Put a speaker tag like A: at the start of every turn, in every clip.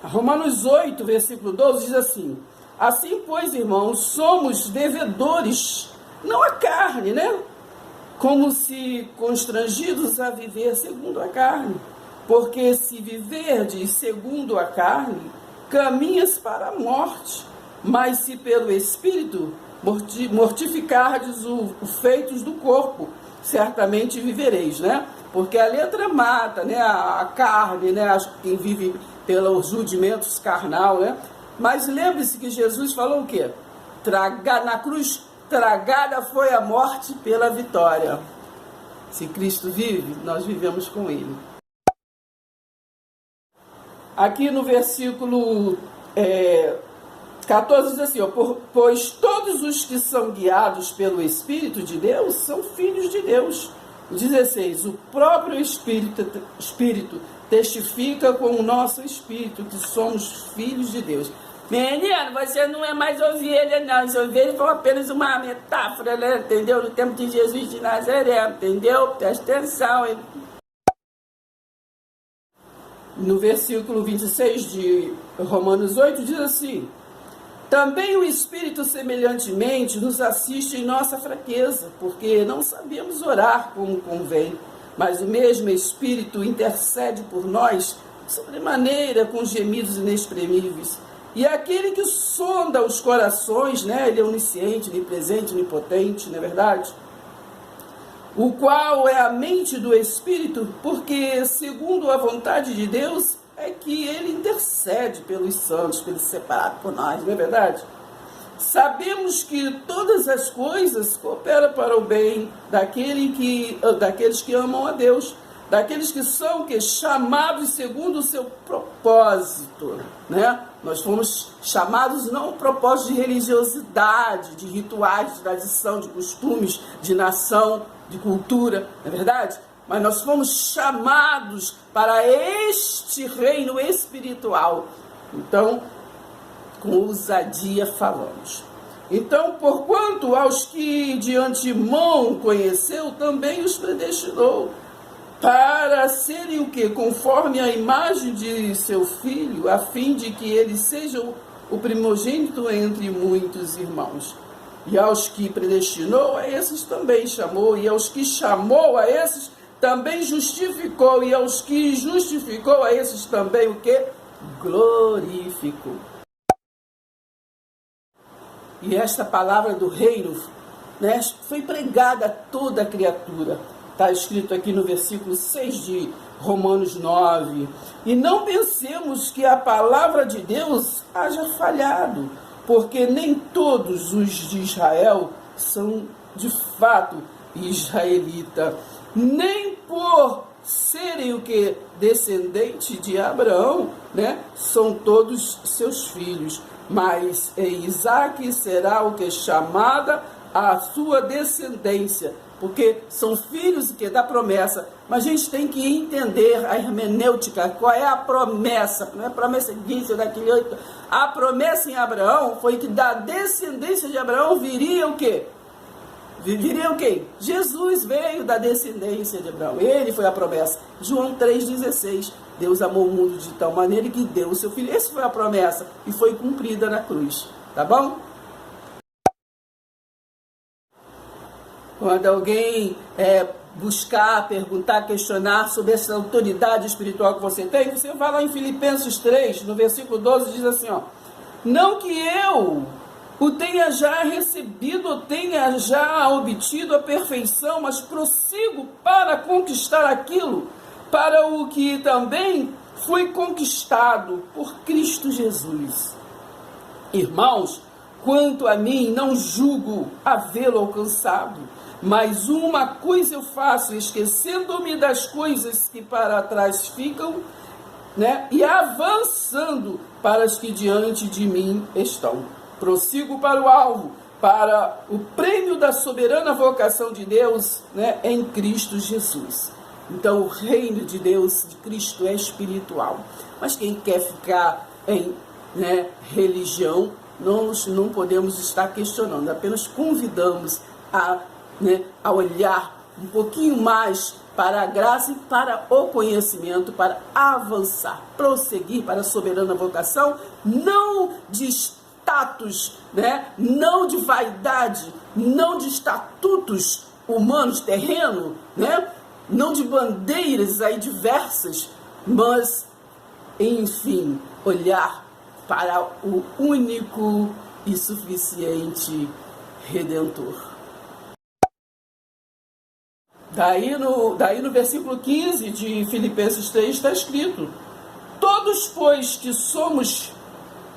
A: Romanos 8, versículo 12 diz assim: assim, pois, irmãos, somos devedores, não à carne, né? Como se constrangidos a viver segundo a carne. Porque se viverdes segundo a carne, caminhas para a morte. Mas se pelo Espírito mortificardes os feitos do corpo, certamente vivereis, né? Porque a letra mata, né? A carne, né? Quem vive pelos rudimentos carnal, né? Mas lembre-se que Jesus falou o quê? Na cruz, tragada foi a morte pela vitória. Se Cristo vive, nós vivemos com Ele. Aqui no versículo 14 diz assim, ó, pois todos os que são guiados pelo Espírito de Deus são filhos de Deus. 16, o próprio Espírito testifica com o nosso Espírito que somos filhos de Deus. Menino, você não é mais ovelha, não. As ovelhas foram apenas uma metáfora, né? Entendeu? No tempo de Jesus de Nazaré, entendeu? Presta atenção, hein? No versículo 26 de Romanos 8 diz assim: também o Espírito semelhantemente nos assiste em nossa fraqueza, porque não sabemos orar como convém, mas o mesmo Espírito intercede por nós sobremaneira com gemidos inexprimíveis. E aquele que sonda os corações, né? Ele é onisciente, onipresente, onipotente, não é verdade? O qual é a mente do Espírito, porque segundo a vontade de Deus é que ele intercede pelos santos, pelos separados por nós, não é verdade? Sabemos que todas as coisas cooperam para o bem daqueles que amam a Deus, daqueles que são chamados segundo o seu propósito, né? Nós fomos chamados não a um propósito de religiosidade, de rituais, de tradição, de costumes, de nação, de cultura, não é verdade? Mas nós fomos chamados para este reino espiritual. Então, com ousadia falamos. Então, porquanto aos que de antemão conheceu, também os predestinou, para serem o quê? Conforme a imagem de seu filho, a fim de que ele seja o primogênito entre muitos irmãos. E aos que predestinou, a esses também chamou, e aos que chamou, a esses também justificou, e aos que justificou, a esses também o quê? Glorificou. E esta palavra do reino, né, foi pregada a toda a criatura. Está escrito aqui no versículo 6 de Romanos 9. E não pensemos que a palavra de Deus haja falhado, porque nem todos os de Israel são de fato israelita, nem por serem o que? Descendente de Abraão, né? São todos seus filhos, mas em Isaque será o que? Chamada a sua descendência, porque são filhos que da promessa. Mas a gente tem que entender a hermenêutica, qual é a promessa, não é a promessa disso ou daquele outro. A promessa em Abraão foi que da descendência de Abraão viria o quê? Viria o quê? Jesus veio da descendência de Abraão, ele foi a promessa. João 3,16, Deus amou o mundo de tal maneira que deu o seu filho. Essa foi a promessa e foi cumprida na cruz, tá bom? Quando alguém buscar, perguntar, questionar sobre essa autoridade espiritual que você tem, você vai lá em Filipenses 3, no versículo 12, diz assim, ó: não que eu o tenha já recebido, ou tenha já obtido a perfeição, mas prossigo para conquistar aquilo, para o que também fui conquistado por Cristo Jesus. Irmãos, quanto a mim, não julgo havê-lo alcançado, mas uma coisa eu faço, esquecendo-me das coisas que para trás ficam, né, e avançando para as que diante de mim estão. Prossigo para o alvo, para o prêmio da soberana vocação de Deus, né, em Cristo Jesus. Então, o reino de Deus, de Cristo, é espiritual. Mas quem quer ficar em, né, religião, nós não podemos estar questionando, apenas convidamos a olhar um pouquinho mais para a graça e para o conhecimento, para avançar, prosseguir para a soberana vocação, não de status, né? Não de vaidade, não de estatutos humanos, terreno, né? Não de bandeiras aí diversas, mas, enfim, olhar para o único e suficiente Redentor. Daí no versículo 15 de Filipenses 3 está escrito: todos, pois, que somos,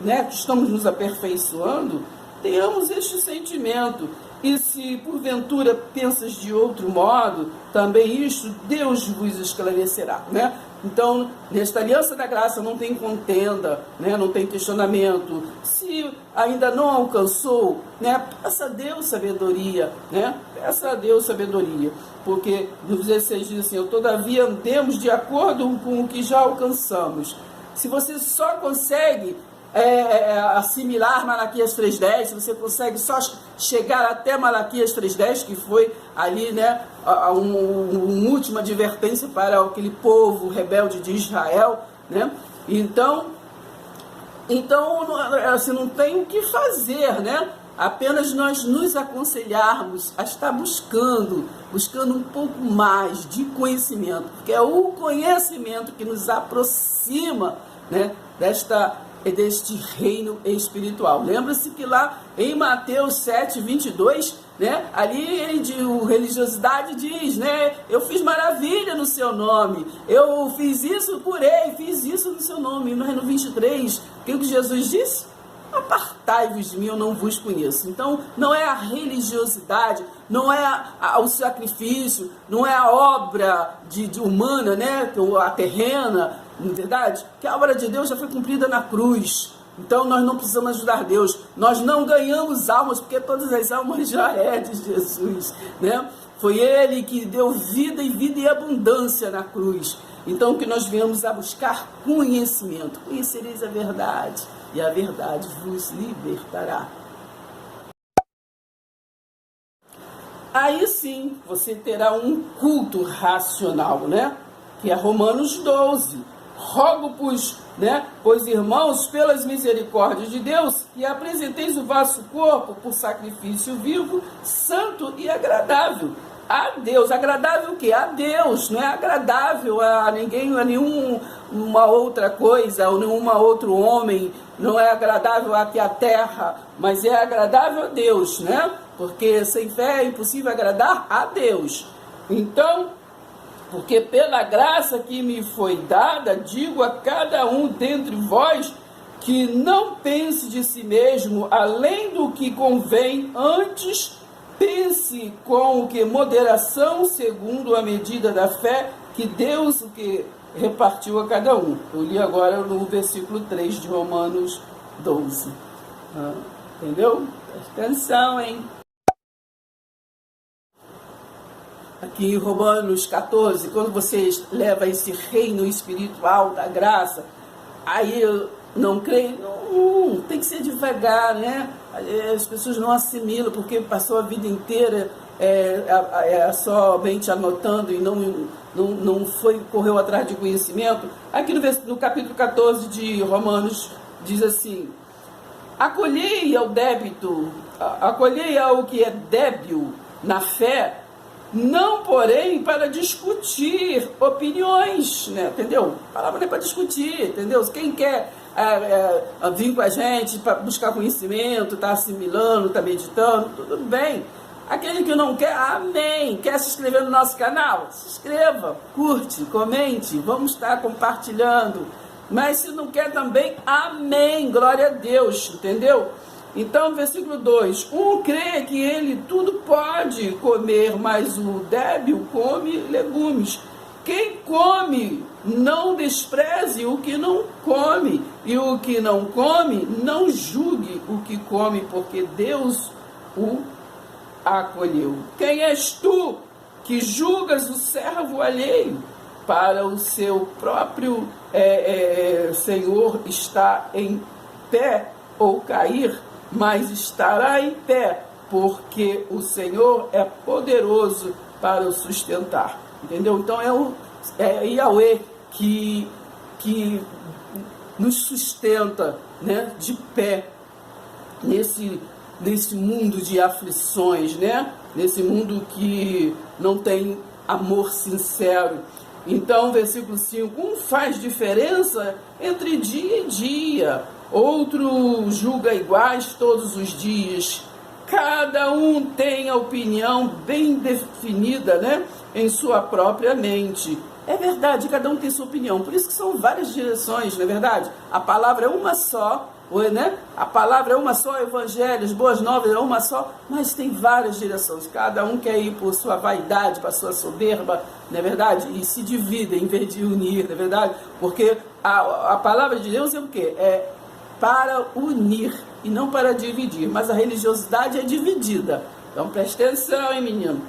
A: né, que estamos nos aperfeiçoando, tenhamos este sentimento. E se porventura pensas de outro modo, também isto Deus vos esclarecerá, né? Então, nesta aliança da graça não tem contenda, né? Não tem questionamento. Se ainda não alcançou, né? Peça a Deus sabedoria, né? Peça a Deus sabedoria. Porque no 16 diz assim: todavia andemos de acordo com o que já alcançamos. Se você só consegue assimilar Malaquias 3:10, se você consegue só chegar até Malaquias 3:10, que foi ali, né, uma última advertência para aquele povo rebelde de Israel, né? Então assim, não tem o que fazer, né? Apenas nós nos aconselharmos a estar buscando um pouco mais de conhecimento, porque é o conhecimento que nos aproxima, né, deste reino espiritual. Lembra-se que lá em Mateus 7:22, né, ali o religiosidade diz, né, eu fiz maravilha no seu nome, eu fiz isso, curei, fiz isso no seu nome. Mas no 23, o que Jesus disse? Apartai-vos de mim, eu não vos conheço. Então, não é a religiosidade, não é o sacrifício, não é a obra humana, né, a terrena, não é verdade? Que a obra de Deus já foi cumprida na cruz. Então, nós não precisamos ajudar Deus. Nós não ganhamos almas, porque todas as almas já é de Jesus, né? Foi Ele que deu vida e abundância na cruz. Então, que nós viemos a buscar conhecimento. Conhecereis a verdade, e a verdade vos libertará. Aí sim, você terá um culto racional, né? Que é Romanos 12. Rogo, pois, irmãos, pelas misericórdias de Deus, que apresenteis o vosso corpo por sacrifício vivo, santo e agradável a Deus. Agradável o quê? A Deus, não é agradável a ninguém, a nenhuma outra coisa, ou nenhum outro homem, não é agradável aqui a terra, mas é agradável a Deus, né? Porque sem fé é impossível agradar a Deus. Então, porque pela graça que me foi dada, digo a cada um dentre vós, que não pense de si mesmo além do que convém, antes pense com que moderação, segundo a medida da fé que Deus repartiu a cada um. Eu li agora no versículo 3 de Romanos 12. Entendeu? Presta atenção, hein? Aqui em Romanos 14, quando você leva esse reino espiritual da graça, aí eu não creio, não, tem que ser devagar, né? As pessoas não assimilam, porque passou a vida inteira somente anotando e não correu atrás de conhecimento. Aqui no capítulo 14 de Romanos diz assim: acolhei ao que é débil na fé, não, porém, para discutir opiniões, né? Entendeu? A palavra não é para discutir, entendeu? Quem quer vir com a gente para buscar conhecimento, está assimilando, está meditando, tudo bem. Aquele que não quer, amém. Quer se inscrever no nosso canal? Se inscreva, curte, comente, vamos estar compartilhando. Mas se não quer também, amém, glória a Deus, entendeu? Então, versículo 2, crê que ele tudo pode comer, mas o débil come legumes. Quem come, não despreze o que não come, e o que não come, não julgue o que come, porque Deus o acolheu. Quem és tu que julgas o servo alheio? Para o seu próprio Senhor está em pé ou cair, mas estará em pé, porque o Senhor é poderoso para o sustentar. Entendeu? Então é Yahweh que nos sustenta, né, de pé nesse mundo de aflições, né? Nesse mundo que não tem amor sincero. Então, versículo 5, um faz diferença entre dia e dia, outro julga iguais todos os dias. Cada um tem a opinião bem definida, né, em sua própria mente. É verdade, cada um tem sua opinião, por isso que são várias direções, não é verdade? A palavra é uma só, né? A palavra é uma só, evangelhos, boas novas é uma só, mas tem várias direções. Cada um quer ir por sua vaidade, para sua soberba, não é verdade? E se dividem em vez de unir, não é verdade? Porque a palavra de Deus é o quê? É para unir e não para dividir. Mas a religiosidade é dividida. Então preste atenção, hein, menino?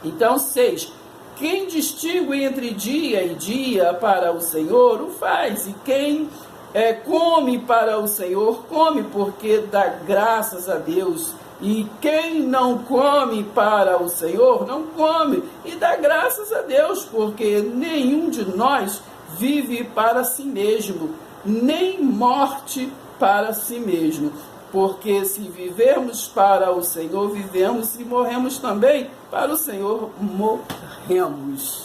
A: Então, 6. Quem distingue entre dia e dia para o Senhor, o faz. E quem come para o Senhor, come porque dá graças a Deus. E quem não come para o Senhor, não come e dá graças a Deus, porque nenhum de nós vive para si mesmo, nem morte para si mesmo. Porque se vivermos para o Senhor, vivemos, e morremos também para o Senhor, morremos.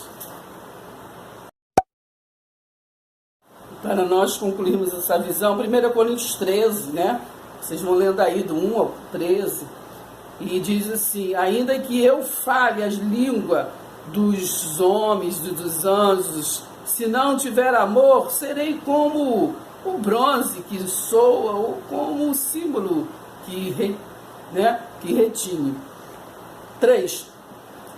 A: Para nós concluirmos essa visão, 1 Coríntios 13, né? Vocês vão lendo aí do 1 ao 13, e diz assim: ainda que eu fale as línguas dos homens, dos anjos, se não tiver amor, serei como o bronze que soa, ou como o símbolo que retine. 3.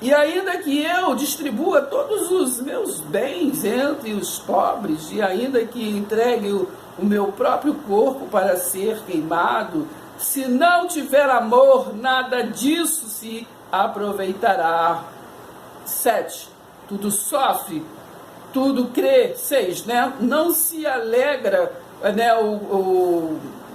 A: E ainda que eu distribua todos os meus bens entre os pobres, e ainda que entregue o meu próprio corpo para ser queimado, se não tiver amor, nada disso se aproveitará. 7. Tudo sofre, tudo crê. 6, né? Não se alegra, né?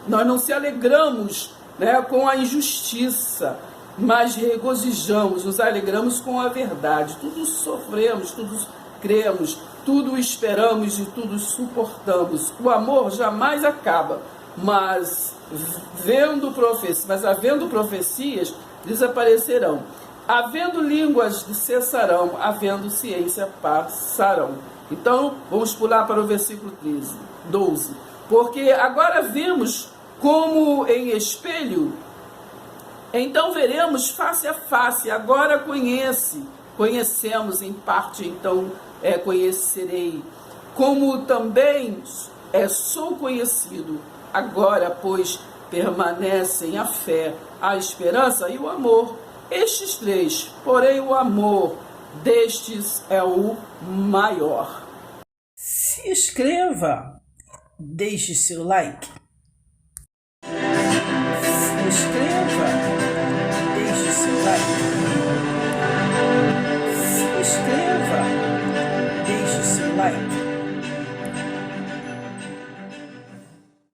A: Nós não se alegramos, né, com a injustiça, mas regozijamos, nos alegramos com a verdade. Tudo sofremos, tudo cremos, tudo esperamos e tudo suportamos. O amor jamais acaba, mas havendo profecias, desaparecerão. Havendo línguas, cessarão. Havendo ciência, passarão. Então, vamos pular para o versículo 12. Porque agora vemos como em espelho, então veremos face a face. Agora conhecemos em parte, então conhecerei. Como também sou conhecido. Agora, pois, permanecem a fé, a esperança e o amor. Estes 3, porém o amor destes é o maior. Se inscreva, deixe seu like. Se inscreva, deixe seu like.